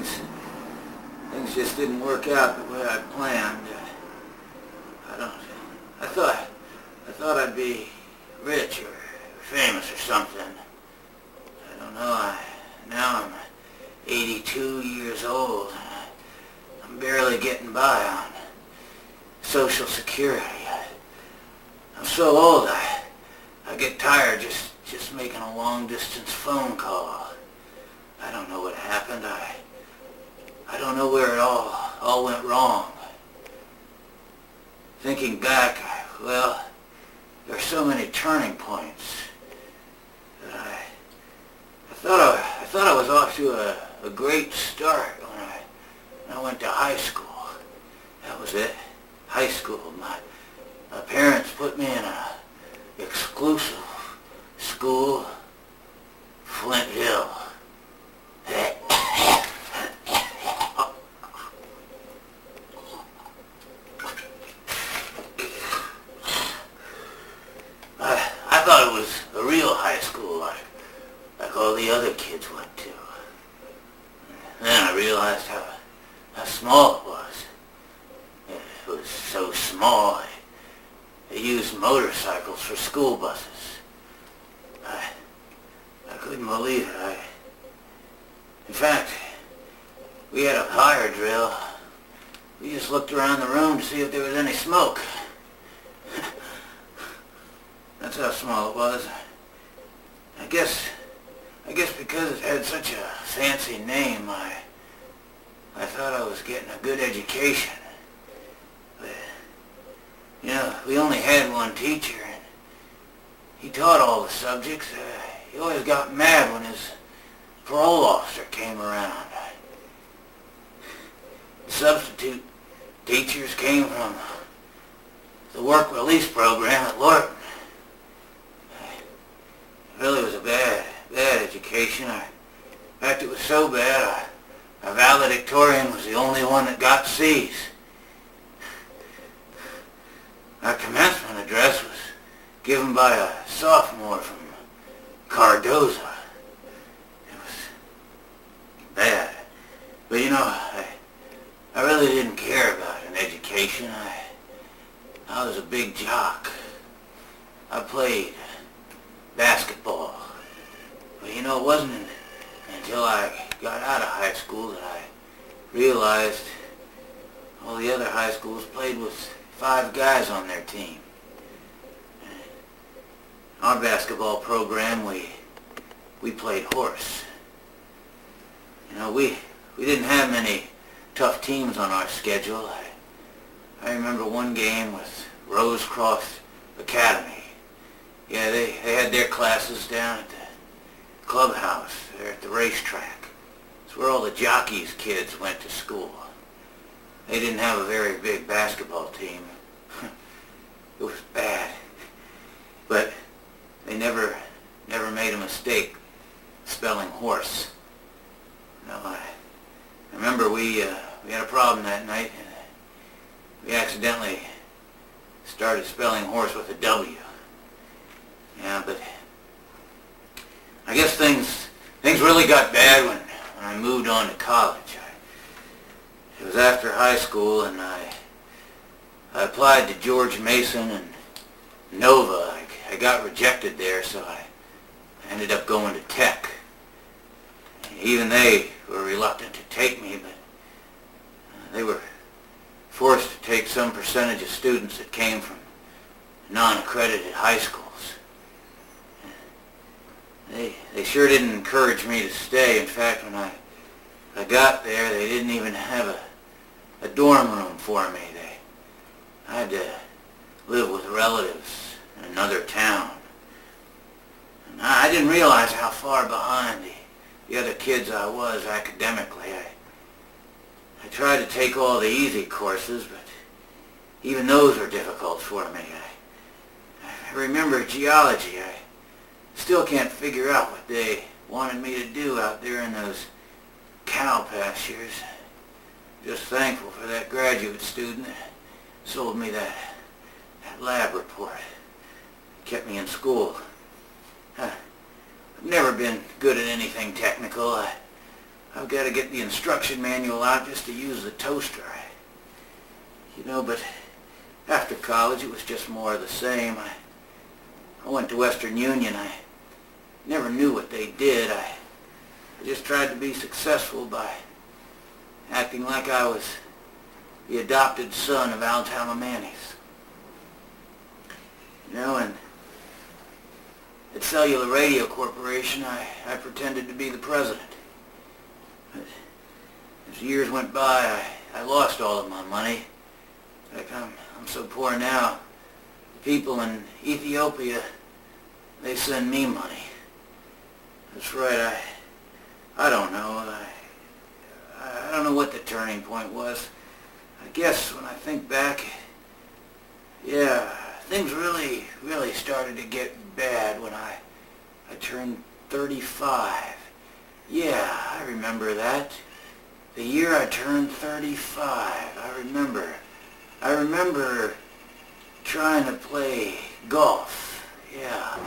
things just didn't work out the way I planned. I thought I'd be rich or famous or something. I don't know. Now I'm 82 years old. I'm barely getting by on Social Security. I'm so old, I get tired just making a long-distance phone call. I don't know what happened. I don't know where it all went wrong. Thinking back, well, there are so many turning points that I thought I was off to a great start when I went to high school. That was it, high school. My parents put me in a exclusive school, Flint Hill. I thought it was a real high school, like all the other kids went to. Then I realized how small it was. It was so small, they used motorcycles for school buses. I couldn't believe it. In fact, we had a fire drill. We just looked around the room to see if there was any smoke. That's how small it was. I guess because it had such a fancy name, I thought I was getting a good education. But, we only had one teacher, and he taught all the subjects. He always got mad when his parole officer came around. The substitute teachers came from the work release program at Lorton. It really was a bad education. In fact, it was so bad, our valedictorian was the only one that got C's. Our commencement address was given by a sophomore from Cardozo. It was bad. But I really didn't care about an education. I was a big jock. I played basketball. But it wasn't until I got out of high school that I realized all the other high schools played with 5 guys on their team. Our basketball program, we played horse. We didn't have many tough teams on our schedule. I remember one game with Rosecroft Academy. Yeah, they had their classes down at the clubhouse, there at the racetrack. It's where all the jockeys' kids went to school. They didn't have a very big basketball team. It was bad. But they never made a mistake spelling horse. I remember we had a problem that night. We accidentally started spelling horse with a W. Yeah, but I guess things really got bad when I moved on to college. It was after high school, and I applied to George Mason and Nova. I got rejected there, so I ended up going to Tech. Even they were reluctant to take me, but they were forced to take some percentage of students that came from non-accredited high schools. They sure didn't encourage me to stay. In fact, when I got there, they didn't even have a dorm room for me. I had to live with relatives in another town. And I didn't realize how far behind the other kids I was academically. I tried to take all the easy courses, but even those were difficult for me. I remember geology. I still can't figure out what they wanted me to do out there in those cow pastures. Just thankful for that graduate student that sold me that lab report. Kept me in school. I've never been good at anything technical. I've got to get the instruction manual out just to use the toaster. But after college it was just more of the same. I went to Western Union. I never knew what they did. I just tried to be successful by acting like I was the adopted son of Al Tamamannes. And at Cellular Radio Corporation, I pretended to be the president. But as years went by, I lost all of my money. In fact, I'm so poor now, the people in Ethiopia, they send me money. That's right, I don't know. I don't know what the turning point was. I guess when I think back, yeah, things really, really started to get bad when I turned 35. Yeah, I remember that. The year I turned 35. I remember trying to play golf. Yeah.